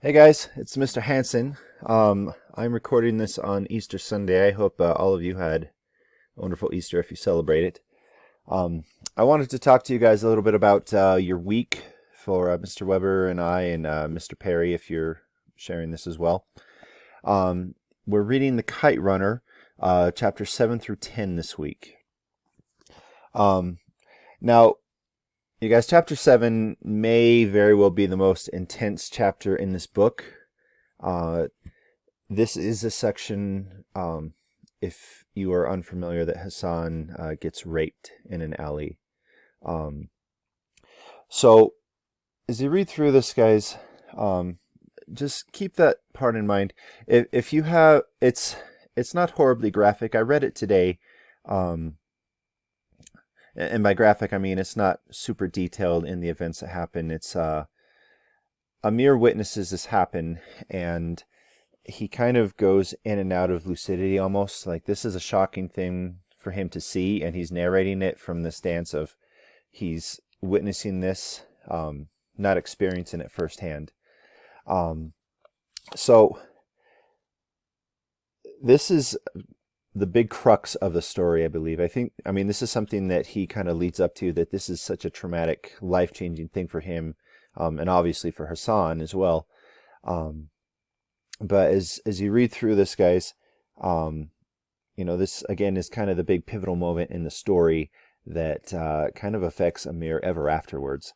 Hey guys, it's Mr. Hanson. I'm recording this on Easter Sunday. I hope all of you had a wonderful Easter if you celebrate it. Um, I wanted to talk to you guys a little bit about your week for Mr. Weber and I and Mr. Perry if you're sharing this as well. Um, we're reading The Kite Runner, chapter 7 through 10 this week. Um, now, you guys, chapter 7 may very well be the most intense chapter in this book. Uh, This is a section, if you are unfamiliar, that Hassan gets raped in an alley. Um, so, as you read through this, guys, um, just keep that part in mind. If you have, it's not horribly graphic. I read it today, um, and by graphic I mean it's not super detailed in the events that happen. It's Amir witnesses this happen, and he kind of goes in and out of lucidity almost. Like, this is a shocking thing for him to see, and he's narrating it from the stance of he's witnessing this, not experiencing it firsthand. Um, so this is the big crux of the story, I believe. I mean, this is something that he kind of leads up to, that this is such a traumatic, life-changing thing for him, and obviously for Hassan as well. But as you read through this, guys, this again is kind of the big pivotal moment in the story that kind of affects Amir ever afterwards.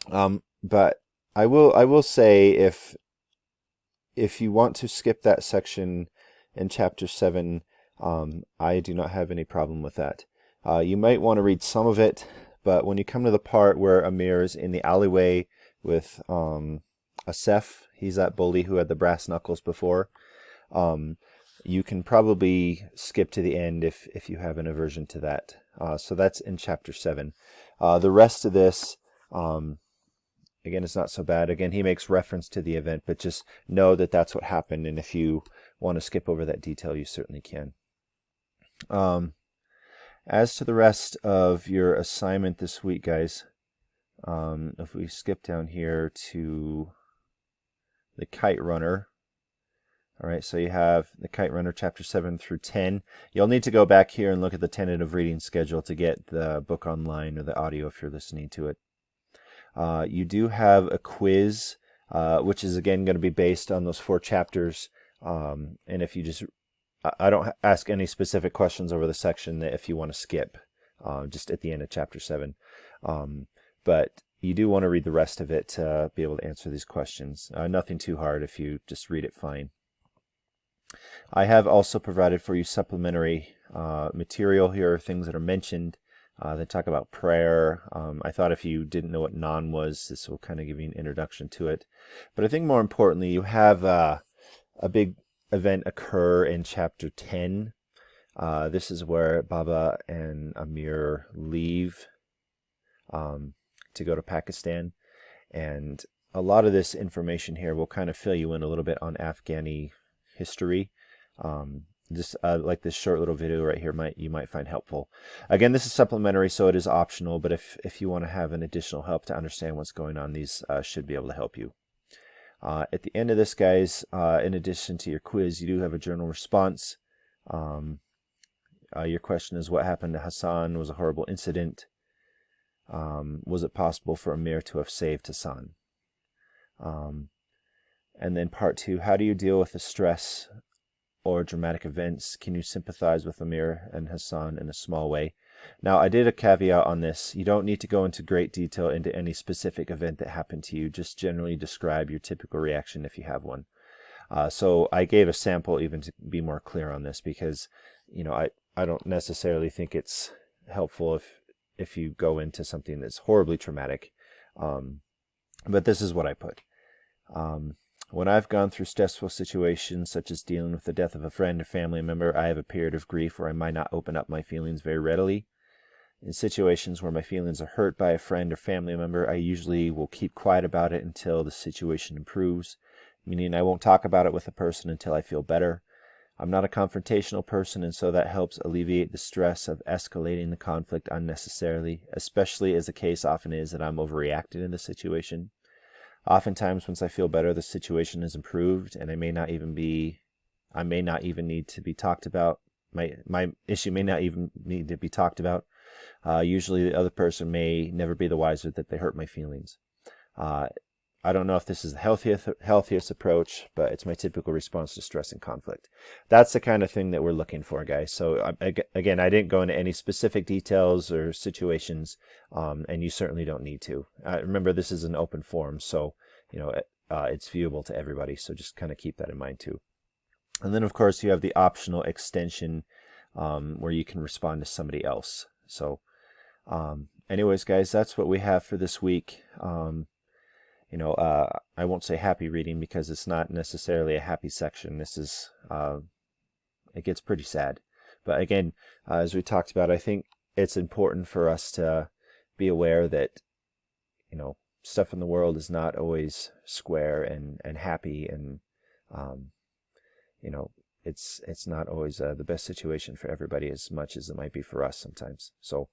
But I will say, if you want to skip that section in chapter 7, I do not have any problem with that. You might want to read some of it, but when you come to the part where Amir is in the alleyway with Asef, he's that bully who had the brass knuckles before, you can probably skip to the end if you have an aversion to that. So that's in chapter 7. The rest of this, again, it's not so bad. Again, he makes reference to the event, but just know that that's what happened, and if you want to skip over that detail, you certainly can. As to the rest of your assignment this week, guys, if we skip down here to the Kite Runner. All right, so you have the Kite Runner chapter 7 through 10. You'll need to go back here and look at the tentative reading schedule to get the book online or the audio if you're listening to it. You do have a quiz, which is again going to be based on those 4 chapters. And if you just, I don't ask any specific questions over the section that if you want to skip, just at the end of chapter 7. But you do want to read the rest of it to be able to answer these questions. Nothing too hard if you just read it fine. I have also provided for you supplementary material. Here are things that are mentioned. They talk about prayer. I thought if you didn't know what non was, this will kind of give you an introduction to it. But I think more importantly, you have a big event occur in chapter 10. This is where Baba and Amir leave to go to Pakistan. And a lot of this information here will kind of fill you in a little bit on Afghani history. Just like this short little video right here you might find helpful. Again, this is supplementary, so it is optional, but if you want to have an additional help to understand what's going on, these should be able to help you. At the end of this, guys, in addition to your quiz, you do have a journal response. Your question is, what happened to Hassan? Was a horrible incident. Was it possible for Amir to have saved Hassan? And then part 2, how do you deal with the stress or dramatic events? Can you sympathize with Amir and Hassan in a small way? Now, I did a caveat on this. You don't need to go into great detail into any specific event that happened to you. Just generally describe your typical reaction if you have one. So I gave a sample even to be more clear on this, because I don't necessarily think it's helpful if you go into something that's horribly traumatic. But this is what I put. When I've gone through stressful situations, such as dealing with the death of a friend or family member, I have a period of grief where I might not open up my feelings very readily. In situations where my feelings are hurt by a friend or family member, I usually will keep quiet about it until the situation improves, meaning I won't talk about it with a person until I feel better. I'm not a confrontational person, and so that helps alleviate the stress of escalating the conflict unnecessarily, especially as the case often is that I'm overreacting in the situation. Oftentimes, once I feel better, the situation is improved, and I may not even need to be talked about. My issue may not even need to be talked about. Usually, the other person may never be the wiser that they hurt my feelings. I don't know if this is the healthiest approach, but it's my typical response to stress and conflict. That's the kind of thing that we're looking for, guys. So again, I didn't go into any specific details or situations, and you certainly don't need to. Remember, this is an open forum, so it's viewable to everybody. So just kind of keep that in mind too. And then, of course, you have the optional extension where you can respond to somebody else. So anyways, guys, that's what we have for this week. I won't say happy reading because it's not necessarily a happy section. This is, it gets pretty sad. But again, as we talked about, I think it's important for us to be aware that, stuff in the world is not always square and happy, and, it's not always the best situation for everybody as much as it might be for us sometimes. So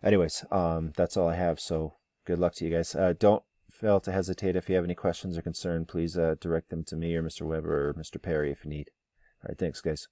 anyways, that's all I have. So good luck to you guys. Don't fail to hesitate. If you have any questions or concern, please direct them to me or Mr. Weber or Mr. Perry if you need. All right, thanks, guys.